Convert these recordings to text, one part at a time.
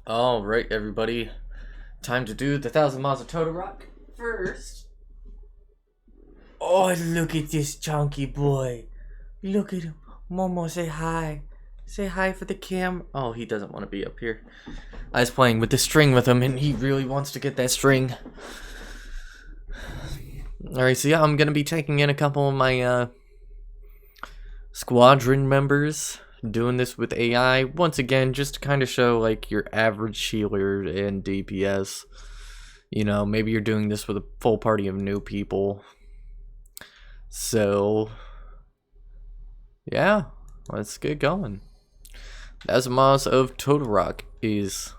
Alright, everybody. Time to do the Thousand Maws of Toto-Rak first. Oh, look at this chunky boy. Look at him. Momo, say hi. Say hi for the camera. Oh, he doesn't want to be up here. I was playing with the string with him, and he really wants to get that string. Alright, so yeah, I'm going to be taking in a couple of my squadron members. Doing this with AI once again, just to kind of show like your average healer and DPS. You know, maybe you're doing this with a full party of new people. So yeah, let's get going. Thousand Maws of Toto-Rak is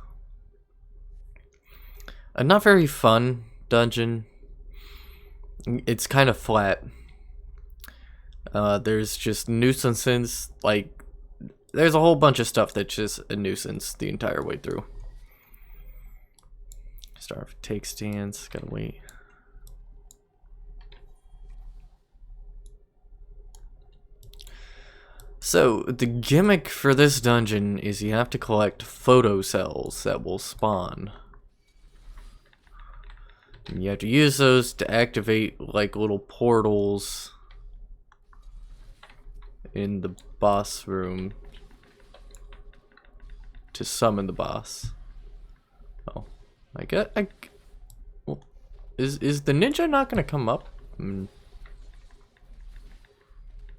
a not very fun dungeon. It's kind of flat. There's just nuisances, like there's a whole bunch of stuff that's just a nuisance the entire way through. Start with take stands, gotta wait. So, the gimmick for this dungeon is you have to collect Photocells that will spawn. And you have to use those to activate like little portals in the boss room to summon the boss. Oh, well, is the ninja not gonna come up?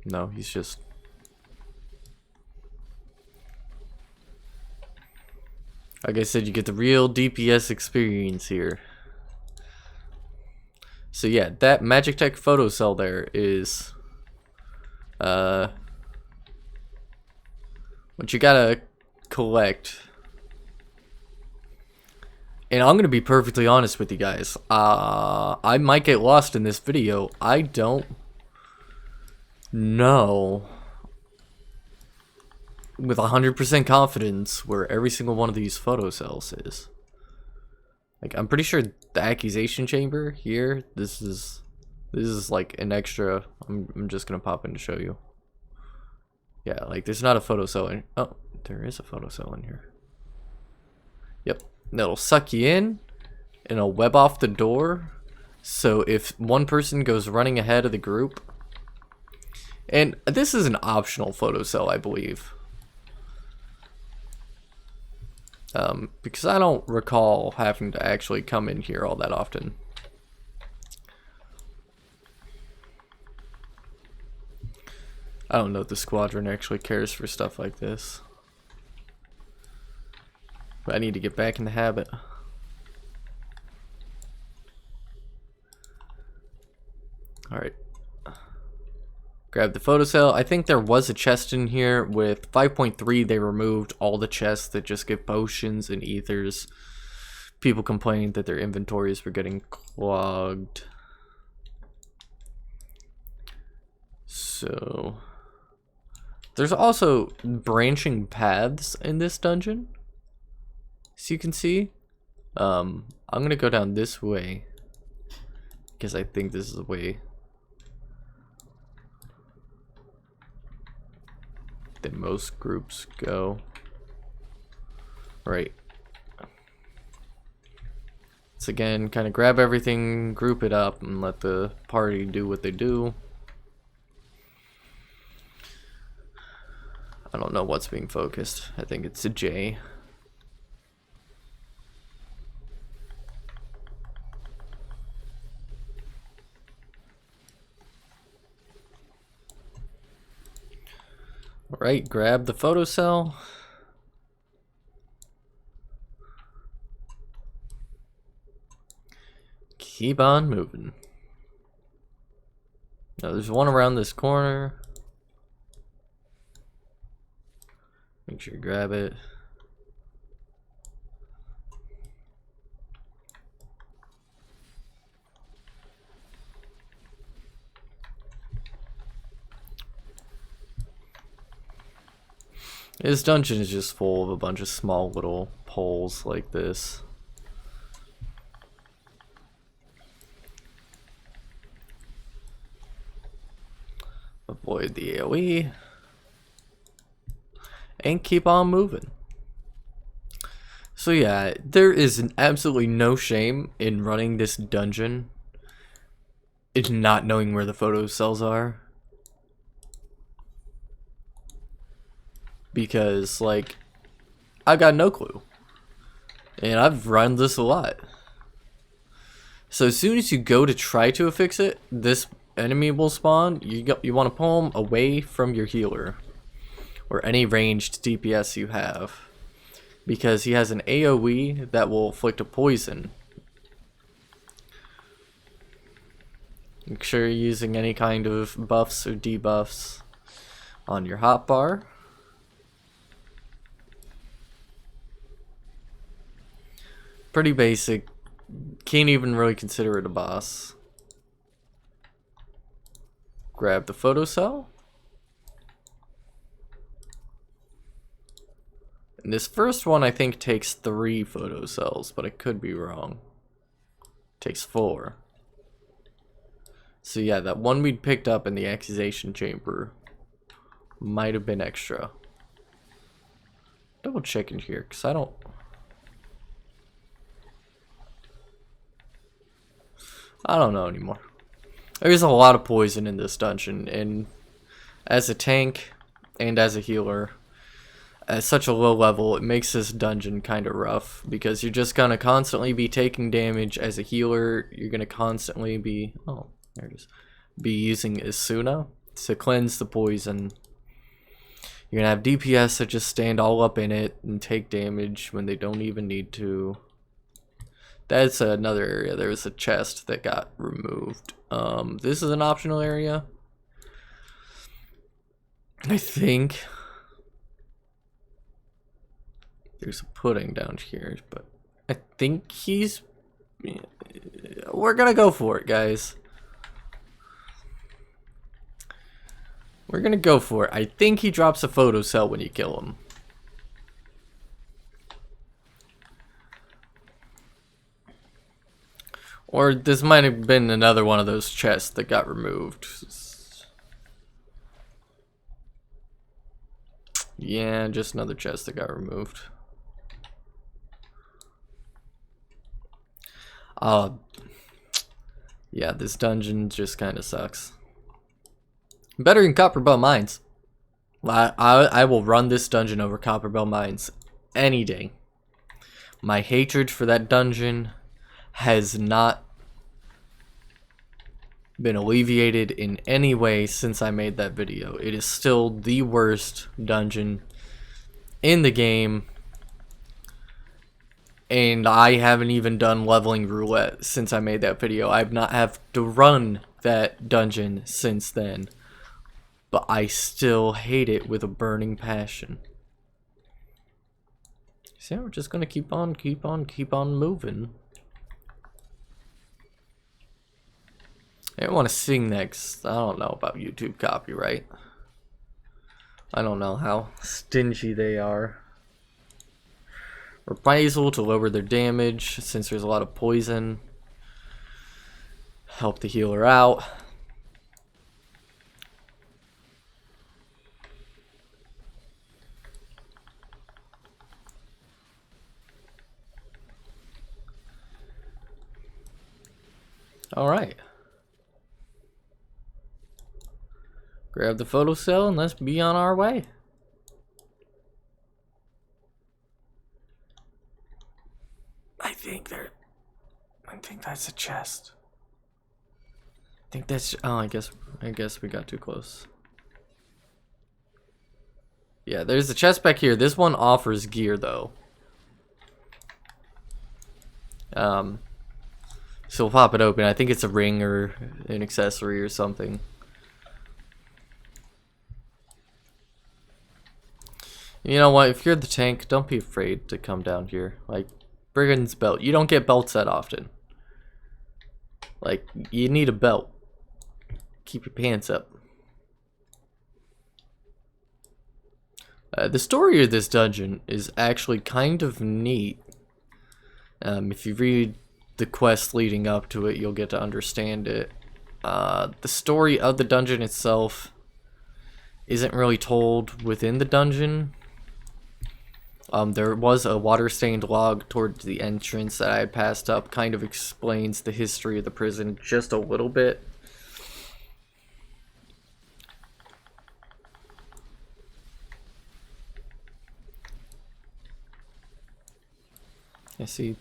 No, he's just. Like I said, you get the real DPS experience here. So yeah, that Magic Tech Photocell there is what you gotta collect. And I'm gonna be perfectly honest with you guys. I might get lost in this video. I don't know with 100% confidence where every single one of these Photocells is. Like, I'm pretty sure the accusation chamber here, this is like an extra. I'm just gonna pop in to show you. Yeah, like there's not a photocell in. Oh, there is a photocell in here. Yep, that'll suck you in, and it'll web off the door. So if one person goes running ahead of the group, and this is an optional photocell, I believe. Because I don't recall having to actually come in here all that often. I don't know if the squadron actually cares for stuff like this. But I need to get back in the habit. Alright. Grab the photocell. I think there was a chest in here. With 5.3 they removed all the chests that just give potions and ethers. People complained that their inventories were getting clogged. So there's also branching paths in this dungeon. So you can see. I'm gonna go down this way because I think this is the way that most groups go. Right. So again, kind of grab everything, group it up, and let the party do what they do. I don't know what's being focused. I think it's a J. Alright, grab the photocell. Keep on moving. Now there's one around this corner. Make sure you grab it. This dungeon is just full of a bunch of small little poles like this. Avoid the AoE. And keep on moving. So yeah, there is absolutely no shame in running this dungeon in not knowing where the photocells are. Because, like, I've got no clue. And I've run this a lot. So as soon as you go to try to fix it, this enemy will spawn. You want to pull him away from your healer. Or any ranged DPS you have. Because he has an AoE that will inflict a poison. Make sure you're using any kind of buffs or debuffs on your hotbar. Pretty basic. Can't even really consider it a boss. Grab the photocell. And this first one I think takes 3 photocells, but I could be wrong. Takes 4. So yeah, that one we'd picked up in the accusation chamber might have been extra. Double check in here, because I don't know anymore. There's a lot of poison in this dungeon, and as a tank and as a healer, at such a low level, it makes this dungeon kind of rough, because you're just gonna constantly be taking damage as a healer. You're gonna constantly be, oh, there it is, be using Isuna to cleanse the poison. You're gonna have DPS that just stand all up in it and take damage when they don't even need to. That's another area. There was a chest that got removed. This is an optional area, I think. There's a pudding down here, but I think he's... We're gonna go for it, guys. We're gonna go for it. I think he drops a photocell when you kill him. Or this might have been another one of those chests that got removed. Yeah, just another chest that got removed. Yeah, this dungeon just kind of sucks. Better than Copperbell Mines. I will run this dungeon over Copperbell Mines any day. My hatred for that dungeon has not been alleviated in any way since I made that video. It is still the worst dungeon in the game. And I haven't even done leveling roulette since I made that video. I've not have to run that dungeon since then. But I still hate it with a burning passion. So we're just gonna keep on moving. I don't want to sing next. I don't know about YouTube copyright. I don't know how stingy they are. Reprisal to lower their damage since there's a lot of poison. Help the healer out. Alright. Grab the photocell and let's be on our way. I think that's a chest. I think that's, oh, I guess we got too close. Yeah, there's a chest back here. This one offers gear though. So we'll pop it open. I think it's a ring or an accessory or something. You know what? If you're the tank, don't be afraid to come down here. Like, Brigand's belt. You don't get belts that often. Like, you need a belt. Keep your pants up. The story of this dungeon is actually kind of neat. If you read the quest leading up to it, you'll get to understand it. The story of the dungeon itself isn't really told within the dungeon. There was a water-stained log towards the entrance that I had passed up. Kind of explains the history of the prison just a little bit. I see.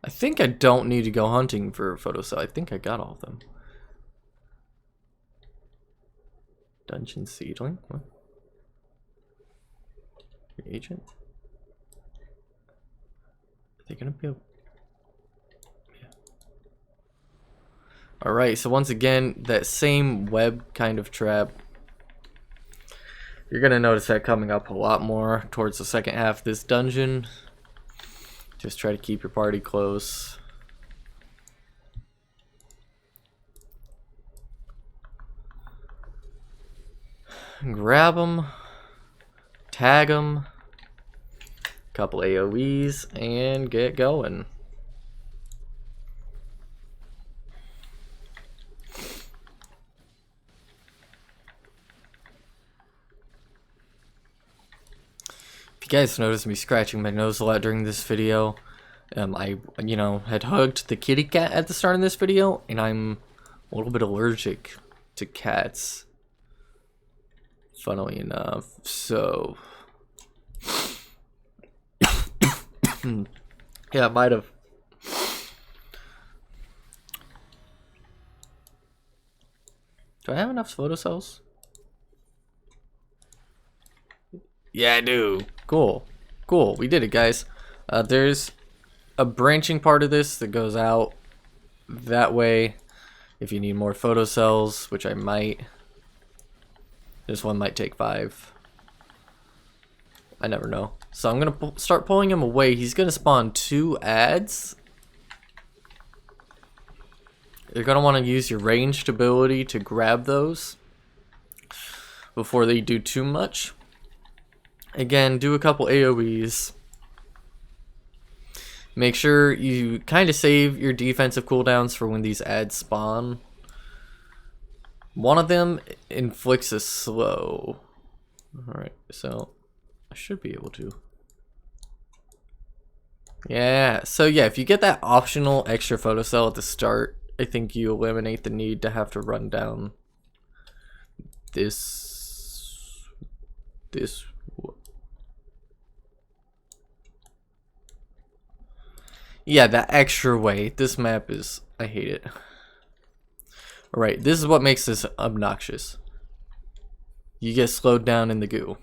I think I don't need to go hunting for Photocell. I think I got all of them. Dungeon seedling? What? Reagent? Are they gonna be able... Yeah. Alright, so once again, that same web kind of trap. You're gonna notice that coming up a lot more towards the second half of this dungeon. Just try to keep your party close. Grab them, tag them, couple AoEs, and get going. If you guys noticed me scratching my nose a lot during this video, I had hugged the kitty cat at the start of this video, and I'm a little bit allergic to cats. Funnily enough, so yeah, I might have. Do I have enough photocells? Yeah, I do. Cool. Cool. We did it, guys. There's a branching part of this that goes out that way if you need more photocells, which I might. This one might take 5. I never know. So I'm going to start pulling him away. He's going to spawn 2 ads. You're going to want to use your ranged ability to grab those before they do too much. Again, do a couple AoEs. Make sure you kind of save your defensive cooldowns for when these ads spawn. One of them inflicts a slow. Alright, so I should be able to. Yeah, so yeah, if you get that optional extra photocell at the start, I think you eliminate the need to have to run down this. Yeah, that extra way. This map is, I hate it. Alright, this is what makes this obnoxious. You get slowed down in the goo.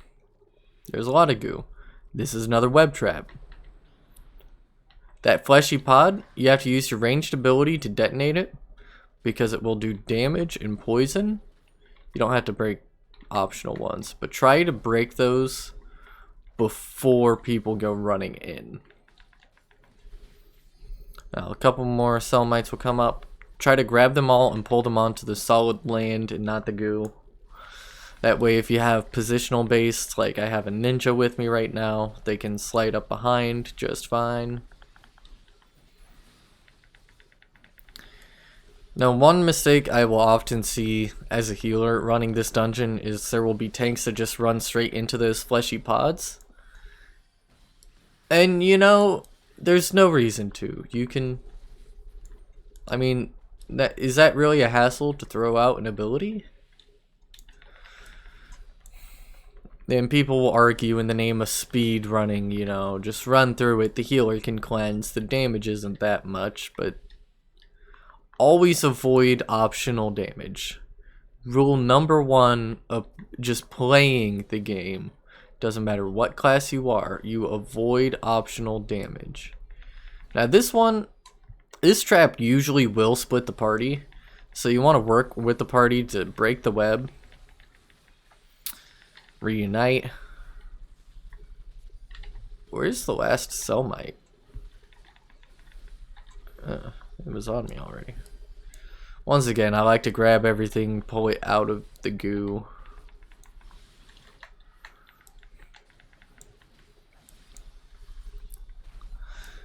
There's a lot of goo. This is another web trap. That fleshy pod, you have to use your ranged ability to detonate it because it will do damage and poison. You don't have to break optional ones, but try to break those before people go running in. Now, a couple more cell mites will come up. Try to grab them all and pull them onto the solid land and not the goo. That way, if you have positional based, like I have a ninja with me right now, they can slide up behind just fine. Now, one mistake I will often see as a healer running this dungeon is there will be tanks that just run straight into those fleshy pods. And, you know, there's no reason to. You can... I mean, is that really a hassle to throw out an ability? And people will argue in the name of speed running, you know, just run through it. The healer can cleanse. The damage isn't that much, but always avoid optional damage. Rule number 1 of just playing the game. Doesn't matter what class you are, you avoid optional damage. Now this trap usually will split the party, so you want to work with the party to break the web. Reunite. Where's the last cell mite? It was on me already. Once again, I like to grab everything, pull it out of the goo.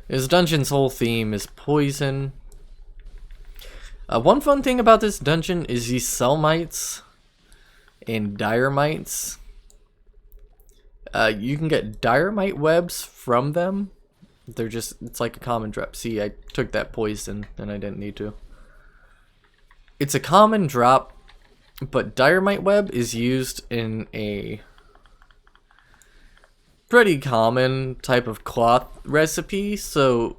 This dungeon's whole theme is poison. One fun thing about this dungeon is these cell mites and dynamites. You can get dynamite webs from them. They're just, it's like a common drop. See, I took that poison and I didn't need to. It's a common drop, but dynamite web is used in a pretty common type of cloth recipe, so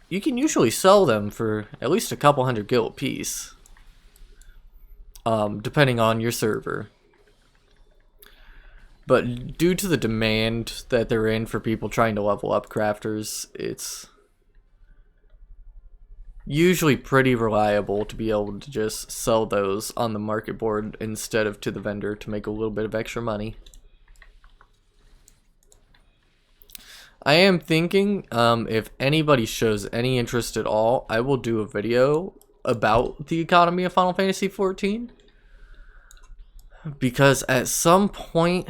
you can usually sell them for at least a couple hundred gil a piece, depending on your server. But due to the demand that they're in for people trying to level up crafters, it's usually pretty reliable to be able to just sell those on the market board instead of to the vendor to make a little bit of extra money. I am thinking, if anybody shows any interest at all, I will do a video about the economy of Final Fantasy XIV. Because at some point,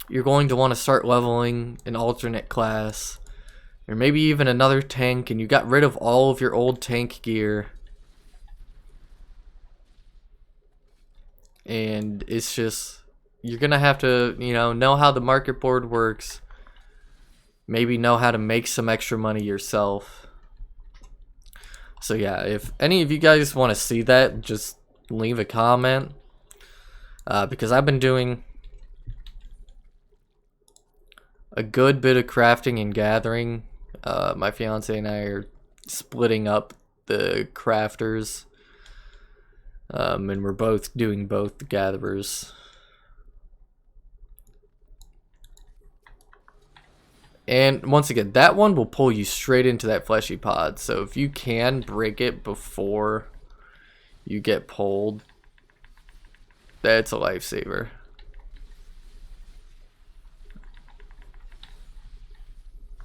you're going to want to start leveling an alternate class, or maybe even another tank, and you got rid of all of your old tank gear. And it's just, you're going to have to, know how the market board works. Maybe know how to make some extra money yourself. So yeah, if any of you guys want to see that, just leave a comment. Because I've been doing a good bit of crafting and gathering. My fiance and I are splitting up the crafters. And we're both doing both the gatherers. And once again, that one will pull you straight into that fleshy pod. So if you can break it before you get pulled, that's a lifesaver.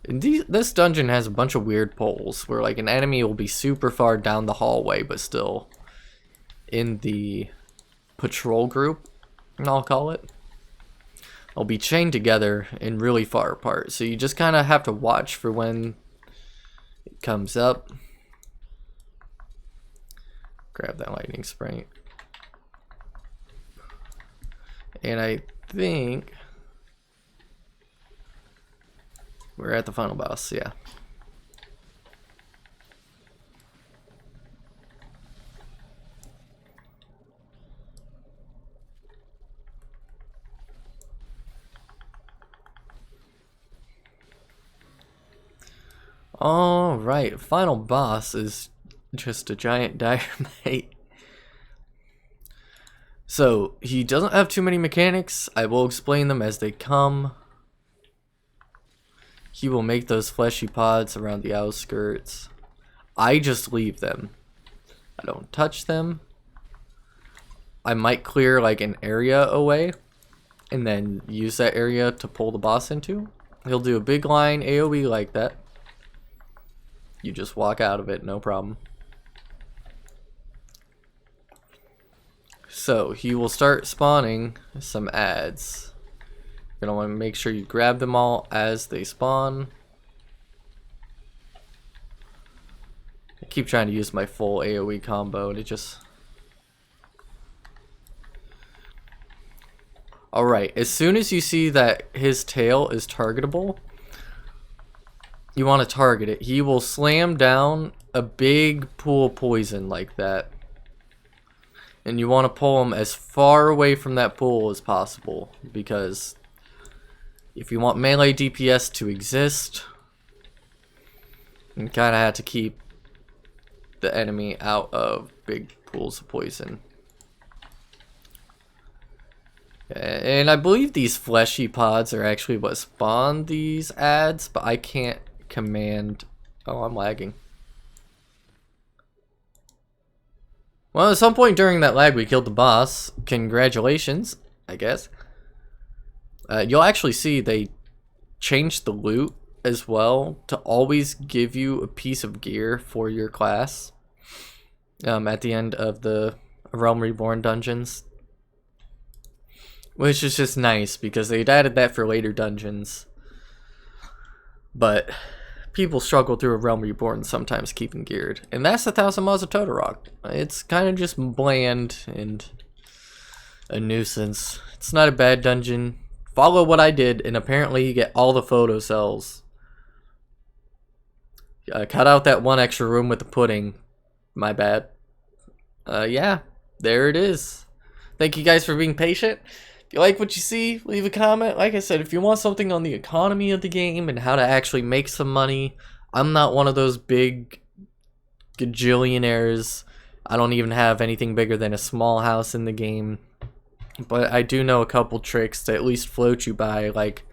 And this dungeon has a bunch of weird poles where like an enemy will be super far down the hallway but still in the patrol group, I'll call it. They'll be chained together and really far apart. So you just kind of have to watch for when it comes up. Grab that lightning sprite. And I think we're at the final boss, yeah. Alright, final boss is just a giant dynamite. So, he doesn't have too many mechanics. I will explain them as they come. He will make those fleshy pods around the outskirts. I just leave them. I don't touch them. I might clear like an area away and then use that area to pull the boss into. He'll do a big line AoE like that. You just walk out of it, no problem. So, he will start spawning some ads. You're gonna want to make sure you grab them all as they spawn. I keep trying to use my full AoE combo and it just... Alright, as soon as you see that his tail is targetable, you want to target it. He will slam down a big pool of poison like that. And you want to pull him as far away from that pool as possible. Because if you want melee DPS to exist, you kind of have to keep the enemy out of big pools of poison. And I believe these fleshy pods are actually what spawn these ads, but I can't command. Oh, I'm lagging. Well, at some point during that lag we killed the boss. Congratulations, I guess. You'll actually see they changed the loot as well to always give you a piece of gear for your class at the end of the Realm Reborn dungeons, which is just nice because they'd added that for later dungeons. But people struggle through a Realm Reborn sometimes keeping geared. And that's the Thousand Maws of Toto-Rak. It's kind of just bland and a nuisance. It's not a bad dungeon. Follow what I did, and apparently you get all the Photocells. Cut out that one extra room with the pudding. My bad. Yeah, there it is. Thank you guys for being patient. If you like what you see, leave a comment. Like I said, if you want something on the economy of the game and how to actually make some money, I'm not one of those big gajillionaires. I don't even have anything bigger than a small house in the game. But I do know a couple tricks to at least float you by. Like,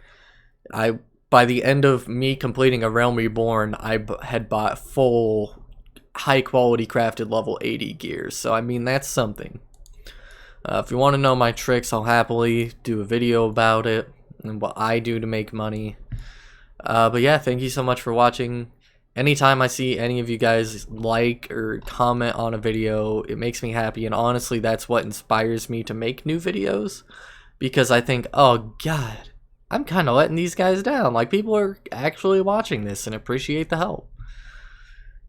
by the end of me completing a Realm Reborn, I had bought full high quality crafted level 80 gear. So I mean, that's something. If you want to know my tricks, I'll happily do a video about it and what I do to make money. But yeah, thank you so much for watching. Anytime I see any of you guys like or comment on a video, it makes me happy, and honestly that's what inspires me to make new videos, because I think, oh god, I'm kind of letting these guys down. Like, people are actually watching this and appreciate the help.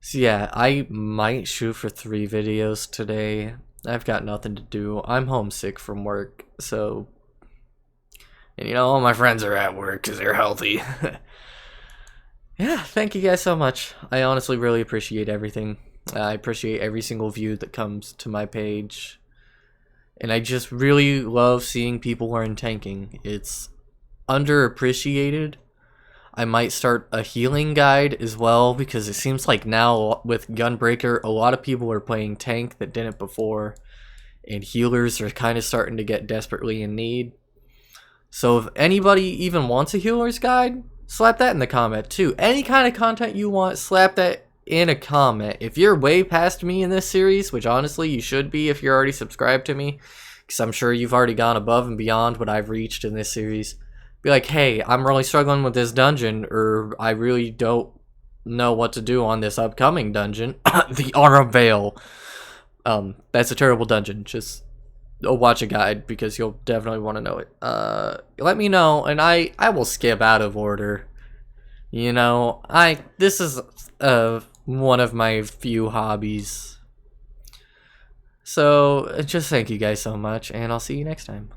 So yeah, I might shoot for 3 videos today. I've got nothing to do. I'm homesick from work, so, and you know, all my friends are at work because they're healthy. Yeah, thank you guys so much. I honestly really appreciate everything. I appreciate every single view that comes to my page. And I just really love seeing people learn tanking. It's underappreciated. I might start a healing guide as well, because it seems like now with Gunbreaker, a lot of people are playing tank that didn't before. And healers are kind of starting to get desperately in need. So if anybody even wants a healer's guide, slap that in the comment too. Any kind of content you want, slap that in a comment. If you're way past me in this series, which honestly you should be if you're already subscribed to me, because I'm sure you've already gone above and beyond what I've reached in this series, be like, hey, I'm really struggling with this dungeon, or I really don't know what to do on this upcoming dungeon. The Aura Veil. That's a terrible dungeon. Just watch a guide, because you'll definitely want to know it. Let me know, and I will skip out of order. You know, this is one of my few hobbies. So just thank you guys so much, and I'll see you next time.